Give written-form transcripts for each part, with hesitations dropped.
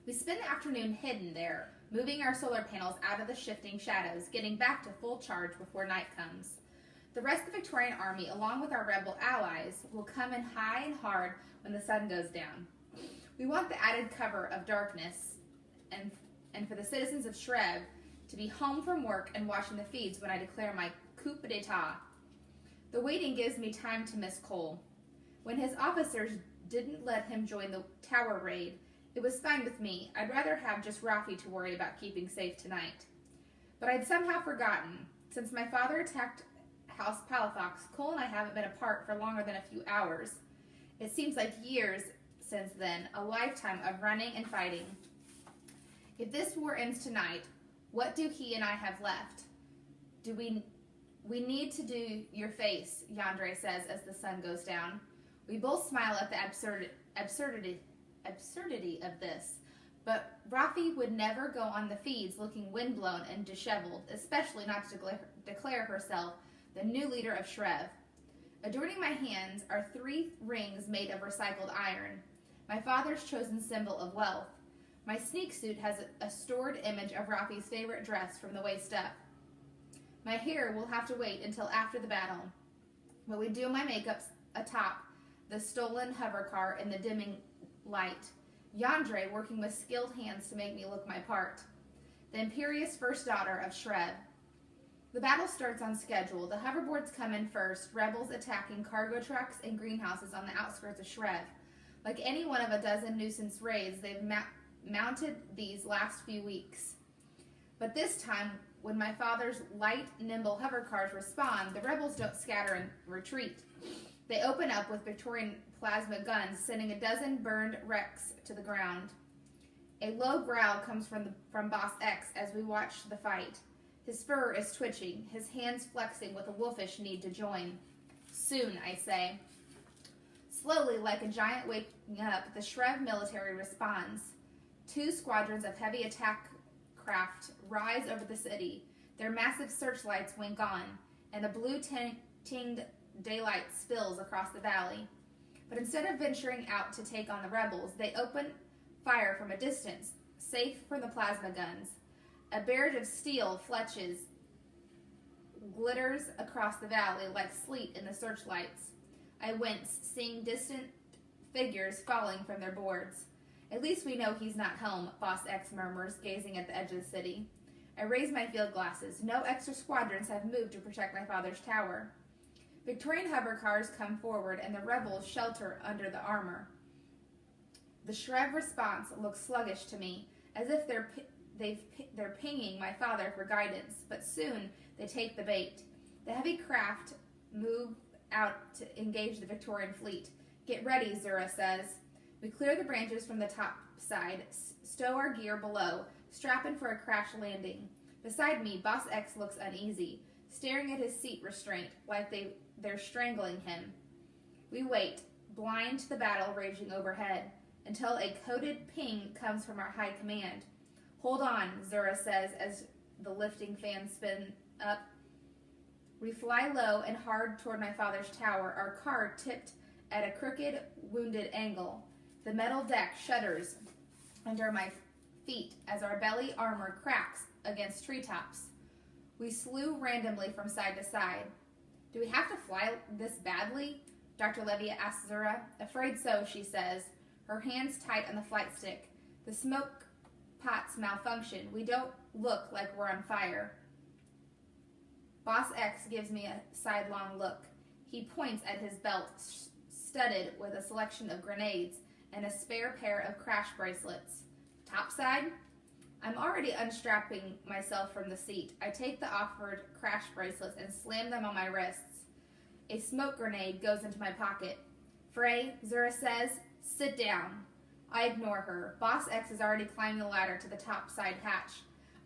We spend the afternoon hidden there, moving our solar panels out of the shifting shadows, getting back to full charge before night comes. The rest of the Victorian army, along with our rebel allies, will come in high and hard when the sun goes down. We want the added cover of darkness and for the citizens of Shreve to be home from work and watching the feeds when I declare my coup d'etat. The waiting gives me time to miss Cole. When his officers didn't let him join the tower raid, it was fine with me. I'd rather have just Rafi to worry about keeping safe tonight. But I'd somehow forgotten. Since my father attacked House Palafox, Cole and I haven't been apart for longer than a few hours. It seems like years since then, a lifetime of running and fighting. If this war ends tonight, what do he and I have left? We need to do your face, Yandere says as the sun goes down. We both smile at the absurdity of this, but Rafi would never go on the feeds looking windblown and disheveled, especially not to declare herself the new leader of Shreve. Adorning my hands are 3 rings made of recycled iron, my father's chosen symbol of wealth. My sneak suit has a stored image of Rafi's favorite dress from the waist up. My hair will have to wait until after the battle, but we do my makeup atop the stolen hover car in the dimming light. Yandere working with skilled hands to make me look my part. The imperious first daughter of Shreve. The battle starts on schedule. The hoverboards come in first, rebels attacking cargo trucks and greenhouses on the outskirts of Shreve. Like any one of a dozen nuisance raids, they've mounted these last few weeks. But this time, when my father's light, nimble hover cars respond, the rebels don't scatter and retreat. They open up with Victorian plasma guns, sending a dozen burned wrecks to the ground. A low growl comes from Boss X as we watch the fight. His fur is twitching, his hands flexing with a wolfish need to join. Soon, I say. Slowly, like a giant waking up, the Shreve military responds. 2 squadrons of heavy attack craft rise over the city. Their massive searchlights wink on, and a blue-tinged daylight spills across the valley. But instead of venturing out to take on the rebels, they open fire from a distance, safe from the plasma guns. A barrage of steel fletches glitters across the valley like sleet in the searchlights. I wince, seeing distant figures falling from their boards. At least we know he's not home, Boss X murmurs, gazing at the edge of the city. I raise my field glasses. No extra squadrons have moved to protect my father's tower. Victorian hover cars come forward, and the rebels shelter under the armor. The Shreve response looks sluggish to me, as if they're pinging my father for guidance, but soon they take the bait. The heavy craft move out to engage the Victorian fleet. Get ready, Zura says. We clear the branches from the top side, stow our gear below, strap in for a crash landing. Beside me, Boss X looks uneasy, staring at his seat restraint like they're strangling him. We wait, blind to the battle raging overhead, until a coded ping comes from our high command. Hold on, Zura says as the lifting fans spin up. We fly low and hard toward my father's tower, our car tipped at a crooked, wounded angle. The metal deck shudders under my feet as our belly armor cracks against treetops. We slew randomly from side to side. Do we have to fly this badly? Dr. Levia asks Zura. Afraid so, she says, her hands tight on the flight stick. The smoke pots malfunction. We don't look like we're on fire. Boss X gives me a sidelong look. He points at his belt, studded with a selection of grenades and a spare pair of crash bracelets. Topside? I'm already unstrapping myself from the seat. I take the offered crash bracelets and slam them on my wrists. A smoke grenade goes into my pocket. Frey, Zura says, sit down. I ignore her. Boss X is already climbing the ladder to the top side hatch.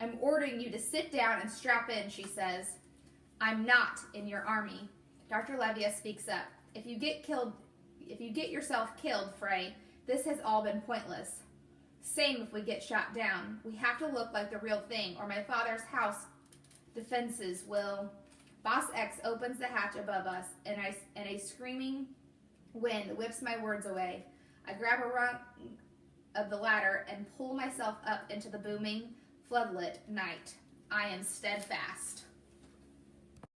I'm ordering you to sit down and strap in, she says. I'm not in your army. Dr. Levia speaks up. If you get yourself killed, Frey, this has all been pointless. Same if we get shot down. We have to look like the real thing, or my father's house defenses will. Boss X opens the hatch above us, and a screaming wind whips my words away. I grab of the ladder and pull myself up into the booming, floodlit night. I am steadfast.